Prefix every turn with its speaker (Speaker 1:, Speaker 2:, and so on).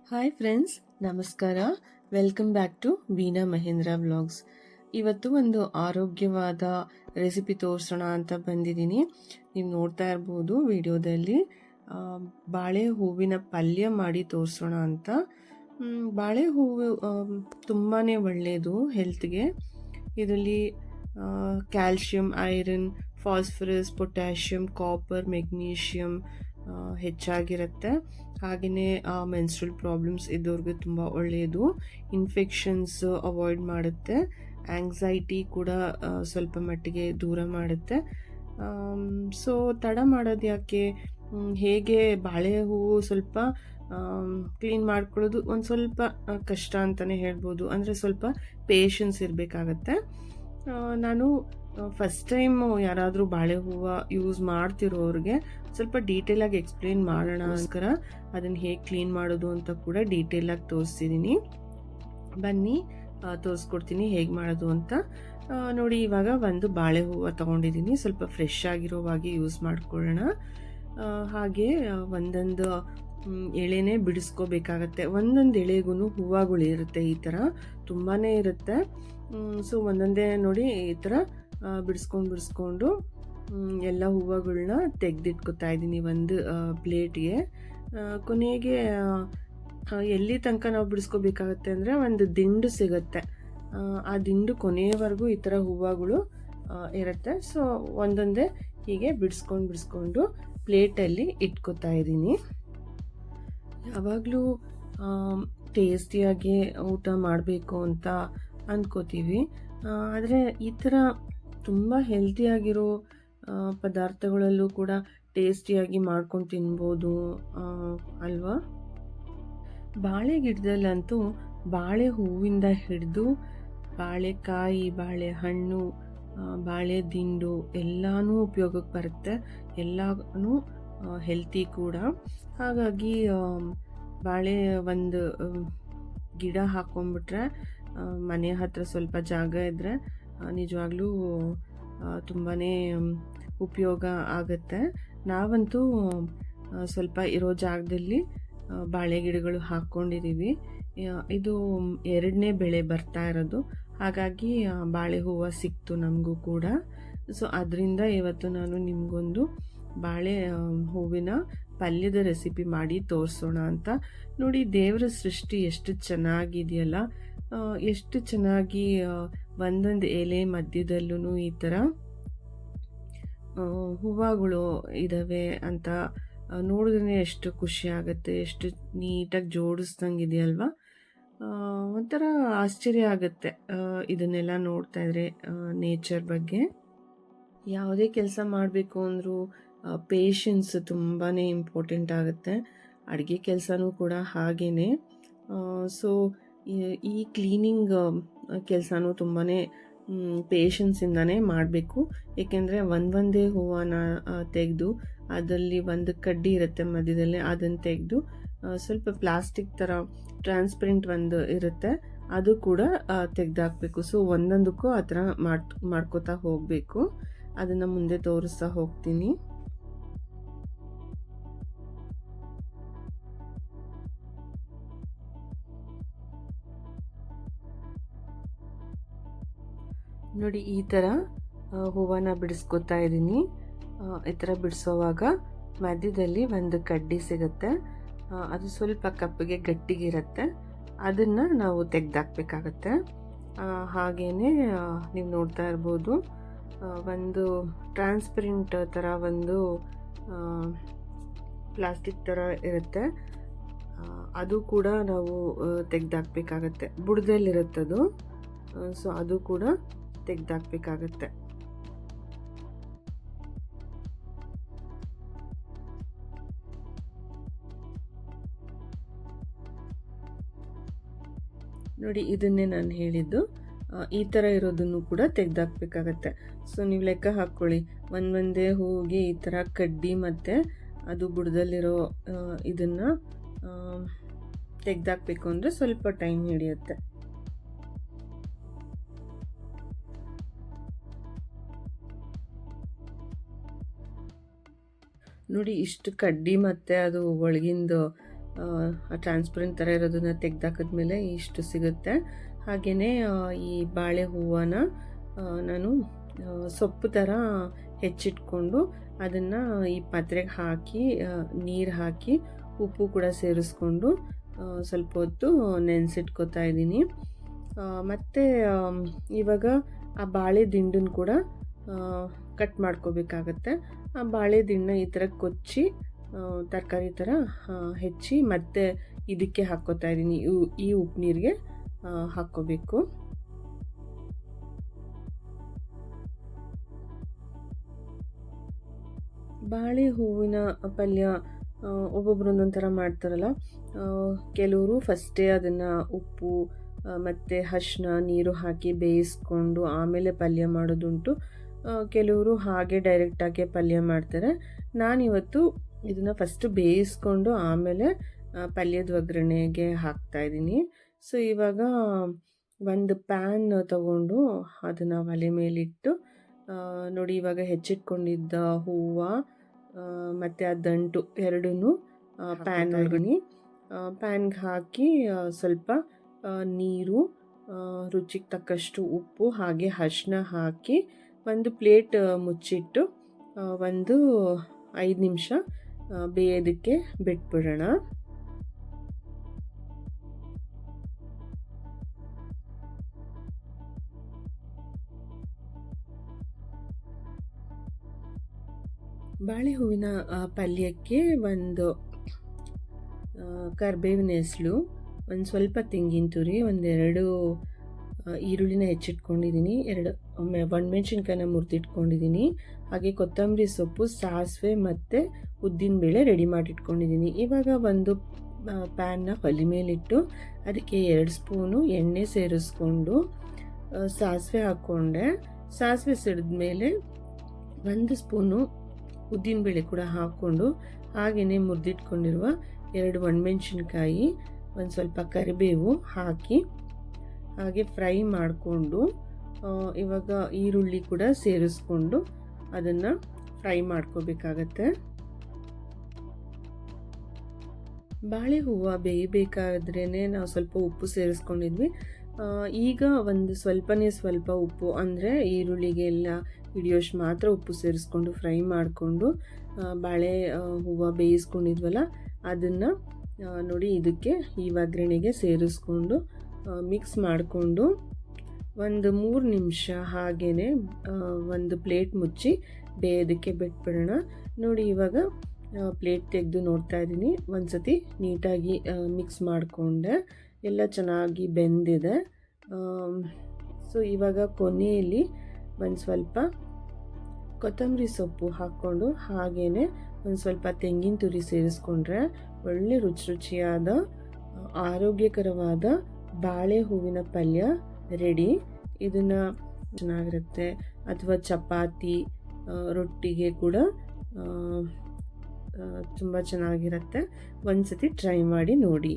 Speaker 1: Hi friends, ನಮಸ್ಕಾರ. Welcome back to Veena Mahendra vlogs. ಇವತ್ತು ಒಂದು ಆರೋಗ್ಯವಾದ ರೆಸಿಪಿ ತೋರಿಸೋಣ ಅಂತ ಬಂದಿದ್ದೀನಿ. ನೀವು ನೋಡ್ತಾ ಇರ್ಬೋದು ವಿಡಿಯೋದಲ್ಲಿ ಬಾಳೆ ಹೂವಿನ ಪಲ್ಯ ಮಾಡಿ ತೋರಿಸೋಣ ಅಂತ. ಬಾಳೆ ಹೂವು ತುಂಬಾ ಒಳ್ಳೆಯದು ಹೆಲ್ತ್ಗೆ. ಇದರಲ್ಲಿ calcium, iron, phosphorus, potassium, copper, magnesium ಹೆಚ್ಚಾಗಿರುತ್ತೆ. ಹಾಗೆಯೇ ಮೆನ್ಸ್ಟ್ರಲ್ ಪ್ರಾಬ್ಲಮ್ಸ್ ಇದ್ದವ್ರಿಗೆ ತುಂಬ ಒಳ್ಳೆಯದು. ಇನ್ಫೆಕ್ಷನ್ಸ್ ಅವಾಯ್ಡ್ ಮಾಡುತ್ತೆ. ಆಂಗ್ಸೈಟಿ ಕೂಡ ಸ್ವಲ್ಪ ಮಟ್ಟಿಗೆ ದೂರ ಮಾಡುತ್ತೆ. ಸೊ ತಡ ಮಾಡೋದು ಯಾಕೆ? ಹೇಗೆ ಬಾಳೆ ಹೂವು ಸ್ವಲ್ಪ ಕ್ಲೀನ್ ಮಾಡ್ಕೊಳ್ಳೋದು ಒಂದು ಸ್ವಲ್ಪ ಕಷ್ಟ ಅಂತಲೇ ಹೇಳ್ಬೋದು. ಅಂದರೆ ಸ್ವಲ್ಪ ಪೇಷನ್ಸ್ ಇರಬೇಕಾಗತ್ತೆ. ನಾನು ಫಸ್ಟ್ ಟೈಮ್ ಯಾರಾದರೂ ಬಾಳೆ ಹೂವು ಯೂಸ್ ಮಾಡ್ತಿರೋರಿಗೆ ಸ್ವಲ್ಪ ಡೀಟೇಲಾಗಿ ಎಕ್ಸ್ಪ್ಲೇನ್ ಮಾಡೋಣಗೋಸ್ಕರ ಅದನ್ನು ಹೇಗೆ ಕ್ಲೀನ್ ಮಾಡೋದು ಅಂತ ಕೂಡ ಡೀಟೇಲಾಗಿ ತೋರಿಸ್ತಿದ್ದೀನಿ. ಬನ್ನಿ ತೋರಿಸ್ಕೊಡ್ತೀನಿ ಹೇಗೆ ಮಾಡೋದು ಅಂತ. ನೋಡಿ, ಇವಾಗ ಒಂದು ಬಾಳೆ ಹೂವು ತೊಗೊಂಡಿದ್ದೀನಿ. ಸ್ವಲ್ಪ ಫ್ರೆಶ್ ಆಗಿರೋವಾಗಿ ಯೂಸ್ ಮಾಡ್ಕೊಳ್ಳೋಣ. ಹಾಗೆ ಒಂದೊಂದು ಎಳೆನೇ ಬಿಡಿಸ್ಕೋಬೇಕಾಗತ್ತೆ. ಒಂದೊಂದು ಎಳೆಗೂ ಹೂವುಗಳು ಇರುತ್ತೆ, ಈ ಥರ ತುಂಬಾ ಇರುತ್ತೆ. ಸೊ ಒಂದೊಂದೇ ನೋಡಿ ಈ ಥರ ಬಿಡಿಸ್ಕೊಂಡು ಎಲ್ಲ ಹೂವುಗಳನ್ನ ತೆಗೆದಿಟ್ಕೊತಾ ಇದ್ದೀನಿ ಒಂದು ಪ್ಲೇಟ್ಗೆ. ಕೊನೆಗೆ ಎಲ್ಲಿ ತನಕ ನಾವು ಬಿಡಿಸ್ಕೋಬೇಕಾಗತ್ತೆ ಅಂದರೆ ಒಂದು ದಿಂಡು ಸಿಗುತ್ತೆ. ಆ ದಿಂಡು ಕೊನೆಯವರೆಗೂ ಈ ಥರ ಹೂವುಗಳು ಇರುತ್ತೆ. ಸೊ ಒಂದೊಂದೇ ಹೀಗೆ ಬಿಡಿಸ್ಕೊಂಡು ಪ್ಲೇಟಲ್ಲಿ ಇಟ್ಕೋತಾ ಇದ್ದೀನಿ. ಯಾವಾಗಲೂ ಟೇಸ್ಟಿಯಾಗಿ ಊಟ ಮಾಡಬೇಕು ಅಂತ ಅಂದ್ಕೋತೀವಿ. ಆದರೆ ಈ ಥರ ತುಂಬ ಹೆಲ್ತಿಯಾಗಿರೋ ಪದಾರ್ಥಗಳಲ್ಲೂ ಕೂಡ ಟೇಸ್ಟಿಯಾಗಿ ಮಾಡ್ಕೊಂಡು ತಿನ್ಬೋದು ಅಲ್ವಾ? ಬಾಳೆ ಗಿಡದಲ್ಲಂತೂ ಬಾಳೆ ಹೂವಿಂದ ಹಿಡಿದು ಬಾಳೆಕಾಯಿ, ಬಾಳೆಹಣ್ಣು, ಬಾಳೆ ದಿಂಡು ಎಲ್ಲನೂ ಉಪಯೋಗಕ್ಕೆ ಬರುತ್ತೆ. ಎಲ್ಲನೂ ಹೆಲ್ತಿ ಕೂಡ. ಹಾಗಾಗಿ ಬಾಳೆ ಒಂದು ಗಿಡ ಹಾಕ್ಕೊಂಡ್ಬಿಟ್ರೆ ಮನೆ ಹತ್ರ ಸ್ವಲ್ಪ ಜಾಗ ಇದ್ದರೆ ನಿಜವಾಗ್ಲೂ ತುಂಬಾ ಉಪಯೋಗ ಆಗುತ್ತೆ. ನಾವಂತೂ ಸ್ವಲ್ಪ ಇರೋ ಜಾಗದಲ್ಲಿ ಬಾಳೆ ಗಿಡಗಳು ಹಾಕ್ಕೊಂಡಿದ್ದೀವಿ. ಇದು ಎರಡನೇ ಬೆಳೆ ಬರ್ತಾ ಇರೋದು. ಹಾಗಾಗಿ ಬಾಳೆ ಹೂವು ಸಿಕ್ತು ನಮಗೂ ಕೂಡ. ಸೊ ಅದರಿಂದ ಇವತ್ತು ನಾನು ನಿಮಗೊಂದು ಬಾಳೆ ಹೂವಿನ ಪಲ್ಯದ ರೆಸಿಪಿ ಮಾಡಿ ತೋರಿಸೋಣ ಅಂತ. ನೋಡಿ, ದೇವರ ಸೃಷ್ಟಿ ಎಷ್ಟು ಚೆನ್ನಾಗಿದೆಯಲ್ಲ, ಎಷ್ಟು ಚೆನ್ನಾಗಿ ಒಂದೊಂದು ಎಲೆ ಮಧ್ಯದಲ್ಲೂ ಈ ಥರ ಹೂವುಗಳು ಇದ್ದಾವೆ ಅಂತ ನೋಡಿದ್ರೆ ಎಷ್ಟು ಖುಷಿ ಆಗುತ್ತೆ. ಎಷ್ಟು ನೀಟಾಗಿ ಜೋಡಿಸ್ದಂಗೆ ಇದೆಯಲ್ವಾ? ಒಂಥರ ಆಶ್ಚರ್ಯ ಆಗುತ್ತೆ ಇದನ್ನೆಲ್ಲ ನೋಡ್ತಾ ಇದ್ರೆ. ನೇಚರ್ ಬಗ್ಗೆ ಯಾವುದೇ ಕೆಲಸ ಮಾಡಬೇಕು ಅಂದರೂ ಪೇಷನ್ಸ್ ತುಂಬಾ ಇಂಪಾರ್ಟೆಂಟ್ ಆಗುತ್ತೆ. ಅಡುಗೆ ಕೆಲಸನೂ ಕೂಡ ಹಾಗೇ. ಸೊ ಈ ಕ್ಲೀನಿಂಗ್ ಕೆಲಸನೂ ತುಂಬಾ ಪೇಷನ್ಸಿಂದನೇ ಮಾಡಬೇಕು. ಏಕೆಂದರೆ ಒಂದೇ ಹೂವನ್ನ ತೆಗೆದು ಅದರಲ್ಲಿ ಒಂದು ಕಡ್ಡಿ ಇರುತ್ತೆ ಮಧ್ಯದಲ್ಲಿ, ಅದನ್ನು ತೆಗೆದು ಸ್ವಲ್ಪ ಪ್ಲಾಸ್ಟಿಕ್ ಥರ ಟ್ರಾನ್ಸ್ಪರೆಂಟ್ ಒಂದು ಇರುತ್ತೆ, ಅದು ಕೂಡ ತೆಗೆದಾಕಬೇಕು. ಸೊ ಒಂದೊಂದಕ್ಕೂ ಆ ಥರ ಮಾಡ್ಕೋತಾ ಹೋಗಬೇಕು. ಅದನ್ನು ಮುಂದೆ ತೋರಿಸ್ತಾ ಹೋಗ್ತೀನಿ. ನೋಡಿ, ಈ ಥರ ಹೂವನ್ನ ಬಿಡಿಸ್ಕೊತಾ ಇದ್ದೀನಿ. ಈ ಥರ ಬಿಡಿಸೋವಾಗ ಮಧ್ಯದಲ್ಲಿ ಒಂದು ಕಡ್ಡಿ ಸಿಗುತ್ತೆ. ಅದು ಸ್ವಲ್ಪ ಕಪ್ಪಿಗೆ ಗಟ್ಟಿಗಿರುತ್ತೆ. ಅದನ್ನು ನಾವು ತೆಗೆದಾಕಬೇಕಾಗತ್ತೆ. ಹಾಗೆಯೇ ನೀವು ನೋಡ್ತಾ ಇರ್ಬೋದು, ಒಂದು ಟ್ರಾನ್ಸ್ಪರೆಂಟ್ ಥರ ಒಂದು ಪ್ಲಾಸ್ಟಿಕ್ ಥರ ಇರುತ್ತೆ. ಅದು ಕೂಡ ನಾವು ತೆಗೆದಾಕಬೇಕಾಗತ್ತೆ. ಬುಡದಲ್ಲಿರುತ್ತದು. ಸೊ ಅದು ಕೂಡ ತೆಗೆದಾಕಬೇಕಾಗತ್ತೆ. ನೋಡಿ, ಇದನ್ನೇ ನಾನು ಹೇಳಿದ್ದು. ಈ ಥರ ಇರೋದನ್ನು ಕೂಡ ತೆಗೆದಾಕಬೇಕಾಗತ್ತೆ. ಸೊ ನೀವು ಲೆಕ್ಕ ಹಾಕ್ಕೊಳ್ಳಿ, ಒಂದೇ ಹೂವಿಗೆ ಈ ಥರ ಕಡ್ಡಿ ಮತ್ತು ಅದು ಬುಡದಲ್ಲಿರೋ ಇದನ್ನು ತೆಗೆದಾಕಬೇಕು ಅಂದರೆ ಸ್ವಲ್ಪ ಟೈಮ್ ಹಿಡಿಯುತ್ತೆ. ನೋಡಿ, ಇಷ್ಟು ಕಡ್ಡಿ ಮತ್ತು ಅದು ಒಳಗಿಂದು ಟ್ರಾನ್ಸ್ಪರೆಂಟ್ ಥರ ಇರೋದನ್ನು ತೆಗೆದಾಕಿದ್ಮೇಲೆ ಇಷ್ಟು ಸಿಗುತ್ತೆ. ಹಾಗೆಯೇ ಈ ಬಾಳೆ ಹೂವನ ನಾನು ಸೊಪ್ಪು ಥರ ಹೆಚ್ಚಿಟ್ಕೊಂಡು ಅದನ್ನು ಈ ಪಾತ್ರೆಗೆ ಹಾಕಿ ನೀರು ಹಾಕಿ ಉಪ್ಪು ಕೂಡ ಸೇರಿಸ್ಕೊಂಡು ಸ್ವಲ್ಪ ಹೊತ್ತು ನೆನೆಸಿಟ್ಕೋತಾ ಇದ್ದೀನಿ. ಮತ್ತು ಇವಾಗ ಆ ಬಾಳೆ ದಿಂಡನ್ನು ಕೂಡ ಕಟ್ ಮಾಡ್ಕೋಬೇಕಾಗತ್ತೆ. ಆ ಬಾಳೆ ದಿಂಡನ್ನ ಈ ಥರ ಕೊಚ್ಚಿ ತರಕಾರಿ ಥರ ಹೆಚ್ಚಿ ಮತ್ತೆ ಇದಕ್ಕೆ ಹಾಕ್ಕೋತಾ ಇದ್ದೀನಿ. ಈ ಉಪ್ಪು ನೀರಿಗೆ ಹಾಕ್ಕೋಬೇಕು. ಬಾಳೆ ಹೂವಿನ ಪಲ್ಯ ಒಬ್ಬೊಬ್ರು ಒಂದೊಂಥರ ಮಾಡ್ತಾರಲ್ಲ. ಕೆಲವರು ಫಸ್ಟೇ ಅದನ್ನು ಉಪ್ಪು ಮತ್ತು ಅರಿಶಿನ ನೀರು ಹಾಕಿ ಬೇಯಿಸ್ಕೊಂಡು ಆಮೇಲೆ ಪಲ್ಯ ಮಾಡೋದುಂಟು. ಕೆಲವರು ಹಾಗೆ ಡೈರೆಕ್ಟಾಗಿ ಪಲ್ಯ ಮಾಡ್ತಾರೆ. ನಾನಿವತ್ತು ಇದನ್ನು ಫಸ್ಟು ಬೇಯಿಸ್ಕೊಂಡು ಆಮೇಲೆ ಪಲ್ಯದ ಒಗ್ಗರಣೆಗೆ ಹಾಕ್ತಾಯಿದ್ದೀನಿ. ಸೊ ಇವಾಗ ಒಂದು ಪ್ಯಾನ್ ತಗೊಂಡು ಅದನ್ನು ಒಲೆ ಮೇಲಿಟ್ಟು ನೋಡಿ, ಇವಾಗ ಹೆಚ್ಚಿಟ್ಕೊಂಡಿದ್ದ ಹೂವು ಮತ್ತು ಆ ದಂಟು ಎರಡೂ ಪ್ಯಾನ್ಗೆ ಹಾಕಿ ಸ್ವಲ್ಪ ನೀರು, ರುಚಿಗೆ ತಕ್ಕಷ್ಟು ಉಪ್ಪು ಹಾಗೆ ಅರಿಶಿನ ಹಾಕಿ ಒಂದು ಪ್ಲೇಟ್ ಮುಚ್ಚಿಟ್ಟು ಒಂದು 5 ನಿಮಿಷ ಬೇಯೋದಕ್ಕೆ ಬಿಟ್ಬಿಡೋಣ. ಬಾಳೆ ಹೂವಿನ ಪಲ್ಯಕ್ಕೆ ಒಂದು ಕರಿಬೇವಿನ ಹೆಸರು, ಒಂದು ಸ್ವಲ್ಪ ತೆಂಗಿನ ತುರಿ, ಒಂದೆರಡು ಈರುಳ್ಳಿನ ಹೆಚ್ಚಿಟ್ಕೊಂಡಿದ್ದೀನಿ, ಒಣಮೆಣಸಿನ್ಕಾಯಿನ ಮುರಿದಿಟ್ಕೊಂಡಿದ್ದೀನಿ, ಹಾಗೆ ಕೊತ್ತಂಬರಿ ಸೊಪ್ಪು, ಸಾಸಿವೆ ಮತ್ತು ಉದ್ದಿನಬೇಳೆ ರೆಡಿ ಮಾಡಿಟ್ಕೊಂಡಿದ್ದೀನಿ. ಇವಾಗ ಒಂದು ಪ್ಯಾನ್ನ ಒಲೆ ಮೇಲಿಟ್ಟು ಅದಕ್ಕೆ 2 ಸ್ಪೂನು ಎಣ್ಣೆ ಸೇರಿಸ್ಕೊಂಡು ಸಾಸಿವೆ ಹಾಕ್ಕೊಂಡೆ. ಸಾಸಿವೆ ಸಿಡಿದ್ಮೇಲೆ 1 ಸ್ಪೂನು ಉದ್ದಿನಬೇಳೆ ಕೂಡ ಹಾಕ್ಕೊಂಡು ಹಾಗೆಯೇ ಮುರಿದಿಟ್ಕೊಂಡಿರುವ 2 ಒಣಮೆಣಸಿನ್ಕಾಯಿ, ಒಂದು ಸ್ವಲ್ಪ ಕರಿಬೇವು ಹಾಕಿ ಹಾಗೆ ಫ್ರೈ ಮಾಡಿಕೊಂಡು ಇವಾಗ ಈರುಳ್ಳಿ ಕೂಡ ಸೇರಿಸ್ಕೊಂಡು ಅದನ್ನು ಫ್ರೈ ಮಾಡ್ಕೋಬೇಕಾಗತ್ತೆ. ಬಾಳೆ ಹೂವು ಬೇಯಬೇಕಾದ್ರೇ ನಾವು ಸ್ವಲ್ಪ ಉಪ್ಪು ಸೇರಿಸ್ಕೊಂಡಿದ್ವಿ. ಈಗ ಒಂದು ಸ್ವಲ್ಪ ಉಪ್ಪು, ಅಂದರೆ ಈರುಳ್ಳಿಗೆಲ್ಲ ಹಿಡಿಯೋಷ್ಟು ಮಾತ್ರ ಉಪ್ಪು ಸೇರಿಸ್ಕೊಂಡು ಫ್ರೈ ಮಾಡಿಕೊಂಡು ಬಾಳೆ ಹೂವು ಬೇಯಿಸ್ಕೊಂಡಿದ್ವಲ್ಲ ಅದನ್ನು ನೋಡಿ ಇದಕ್ಕೆ ಈ ಒಗ್ಗರಣೆಗೆ ಸೇರಿಸ್ಕೊಂಡು ಮಿಕ್ಸ್ ಮಾಡಿಕೊಂಡು ಒಂದು 3 ನಿಮಿಷ ಹಾಗೇ ಒಂದು ಪ್ಲೇಟ್ ಮುಚ್ಚಿ ಬೇಯೋದಕ್ಕೆ ಬಿಟ್ಬಿಡೋಣ. ನೋಡಿ ಇವಾಗ ಪ್ಲೇಟ್ ತೆಗೆದು ನೋಡ್ತಾ ಇದ್ದೀನಿ, ಒಂದು ಸತಿ ನೀಟಾಗಿ ಮಿಕ್ಸ್ ಮಾಡಿಕೊಂಡೆ, ಎಲ್ಲ ಚೆನ್ನಾಗಿ ಬೆಂದಿದೆ. ಸೊ ಇವಾಗ ಕೊನೆಯಲ್ಲಿ ಒಂದು ಸ್ವಲ್ಪ ಕೊತ್ತಂಬರಿ ಸೊಪ್ಪು ಹಾಕ್ಕೊಂಡು ಹಾಗೇ ಒಂದು ಸ್ವಲ್ಪ ತೆಂಗಿನ ತುರಿ ಸೇರಿಸ್ಕೊಂಡ್ರೆ ಒಳ್ಳೆ ರುಚಿಯಾದ ಆರೋಗ್ಯಕರವಾದ ಬಾಳೆ ಹೂವಿನ ಪಲ್ಯ ರೆಡಿ. ಇದನ್ನು ಚೆನ್ನಾಗಿರುತ್ತೆ, ಅಥವಾ ಚಪಾತಿ ರೊಟ್ಟಿಗೆ ಕೂಡ ತುಂಬ ಚೆನ್ನಾಗಿರುತ್ತೆ. ಒಂದು ಸತಿ ಟ್ರೈ ಮಾಡಿ ನೋಡಿ.